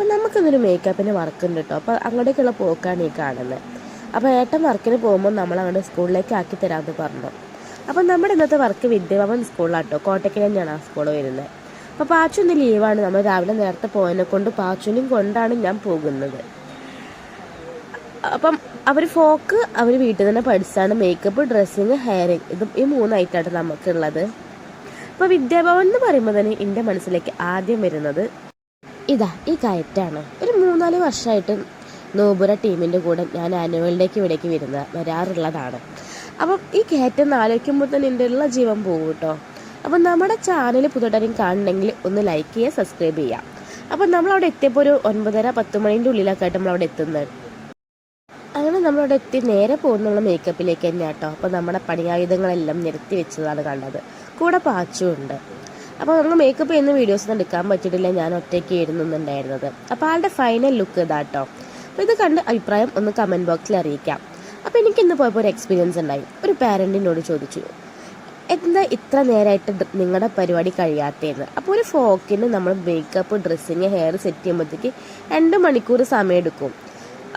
അപ്പോൾ നമുക്കിന്നൊരു മേക്കപ്പിന് വർക്ക് ഉണ്ട് കേട്ടോ. അപ്പോൾ അങ്ങോട്ടേക്കുള്ള പോക്കാണ് ഈ കാണുന്നത്. അപ്പോൾ ഏട്ടൻ വർക്കിന് പോകുമ്പോൾ നമ്മൾ അങ്ങോട്ട് സ്കൂളിലേക്ക് ആക്കി തരാമെന്ന് പറഞ്ഞു. അപ്പോൾ നമ്മുടെ ഇന്നത്തെ വർക്ക് വിദ്യാഭവൻ സ്കൂളിലാണ് കേട്ടോ. കോട്ടയ്ക്ക് തന്നെയാണ് ആ സ്കൂൾ വരുന്നത്. അപ്പോൾ പാച്ചുന്ന് ലീവാണ്. നമ്മൾ രാവിലെ നേരത്തെ പോയതിനെ കൊണ്ട് പാച്ചുവിനും കൊണ്ടാണ് ഞാൻ പോകുന്നത്. അപ്പം അവർ വീട്ടിൽ തന്നെ പഠിച്ചാണ് മേക്കപ്പ്, ഡ്രസ്സിങ്, ഹെയറിങ്, ഇതും ഈ 3 ഐറ്റമാണ് നമുക്കുള്ളത്. അപ്പോൾ വിദ്യാഭവൻ എന്ന് പറയുമ്പോൾ തന്നെ എൻ്റെ മനസ്സിലേക്ക് ആദ്യം വരുന്നത് ഈ കയറ്റാണ്. ഒരു 3-4 വർഷമായിട്ട് നോബുറ ടീമിൻ്റെ കൂടെ ഞാൻ ആനുവൽ ഡേക്ക് ഇവിടേക്ക് വരാറുള്ളതാണ്. അപ്പം ഈ കയറ്റം ആലോചിക്കുമ്പോൾ തന്നെ എൻ്റെ ഉള്ള ജീവൻ പോകും കേട്ടോ. അപ്പം നമ്മുടെ ചാനൽ പുതുതായിട്ടും കാണണമെങ്കിൽ ഒന്ന് ലൈക്ക് ചെയ്യുക, സബ്സ്ക്രൈബ് ചെയ്യുക. അപ്പം നമ്മളവിടെ എത്തിയപ്പോൾ ഒരു 9:30-10 മണീൻ്റെ ഉള്ളിലൊക്കെ ആയിട്ട് നമ്മളവിടെ എത്തുന്നത്. അങ്ങനെ നമ്മളവിടെ എത്തി നേരെ പോകുന്നുള്ള മേക്കപ്പിലേക്ക് തന്നെ കേട്ടോ. അപ്പോൾ നമ്മുടെ പണിയായുധങ്ങളെല്ലാം നിരത്തി വെച്ചതാണ് കണ്ടത്. കൂടെ പാച്ചുണ്ട്. അപ്പോൾ നമുക്ക് മേക്കപ്പ് ചെയ്യുന്ന വീഡിയോസൊന്നും എടുക്കാൻ പറ്റിയിട്ടില്ല. ഞാൻ ഒറ്റയ്ക്ക് ഇരുന്നുണ്ടായിരുന്നത്. അപ്പോൾ ആളുടെ ഫൈനൽ ലുക്ക് ഇതാട്ടോ. അപ്പോൾ ഇത് കണ്ട് അഭിപ്രായം ഒന്ന് കമൻറ്റ് ബോക്സിൽ അറിയിക്കാം. അപ്പോൾ എനിക്കിന്ന് പോയപ്പോൾ ഒരു എക്സ്പീരിയൻസ് ഉണ്ടായി. ഒരു പാരൻറ്റിനോട് ചോദിച്ചു, എന്താ ഇത്ര നേരമായിട്ട് നിങ്ങളുടെ പരിപാടി കഴിയാത്തതെന്ന്. അപ്പോൾ ഒരു ഫോക്കിന് നമ്മൾ മേക്കപ്പ്, ഡ്രസ്സിങ്, ഹെയർ സെറ്റ് ചെയ്യുമ്പോഴത്തേക്ക് 2 മണിക്കൂർ സമയം എടുക്കും.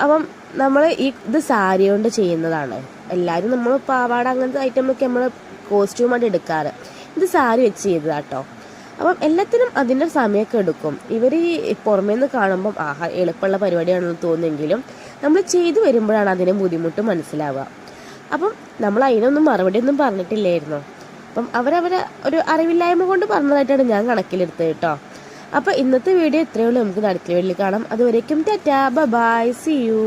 അപ്പം നമ്മൾ ഇത് സാരി കൊണ്ട് ചെയ്യുന്നതാണ്. എല്ലാവരും നമ്മൾ പാവാട അങ്ങനത്തെ ഐറ്റമൊക്കെ നമ്മൾ കോസ്റ്റ്യൂമായിട്ട് എടുക്കാറ്. ഇത് സാരി വെച്ച് ചെയ്തതാട്ടോ. അപ്പം എല്ലാത്തിനും അതിൻ്റെ സമയമൊക്കെ എടുക്കും. ഇവർ പുറമേ നിന്ന് കാണുമ്പം എളുപ്പമുള്ള പരിപാടിയാണെന്ന് തോന്നുമെങ്കിലും നമ്മൾ ചെയ്തു വരുമ്പോഴാണ് അതിൻ്റെ ബുദ്ധിമുട്ട് മനസ്സിലാവുക. അപ്പം നമ്മൾ അതിനൊന്നും മറുപടിയൊന്നും പറഞ്ഞിട്ടില്ലായിരുന്നു. അപ്പം അവരവരെ ഒരു അറിവില്ലായ്മ കൊണ്ട് പറഞ്ഞതായിട്ടാണ് ഞാൻ കണക്കിലെടുത്തത് കേട്ടോ. അപ്പോൾ ഇന്നത്തെ വീഡിയോ ഇത്രയേ ഉള്ളൂ. നമുക്ക് അടുത്ത വീഡിയോയിൽ കാണാം. അതുവരേക്കും ടാറ്റാ, ബൈ, സീ യു.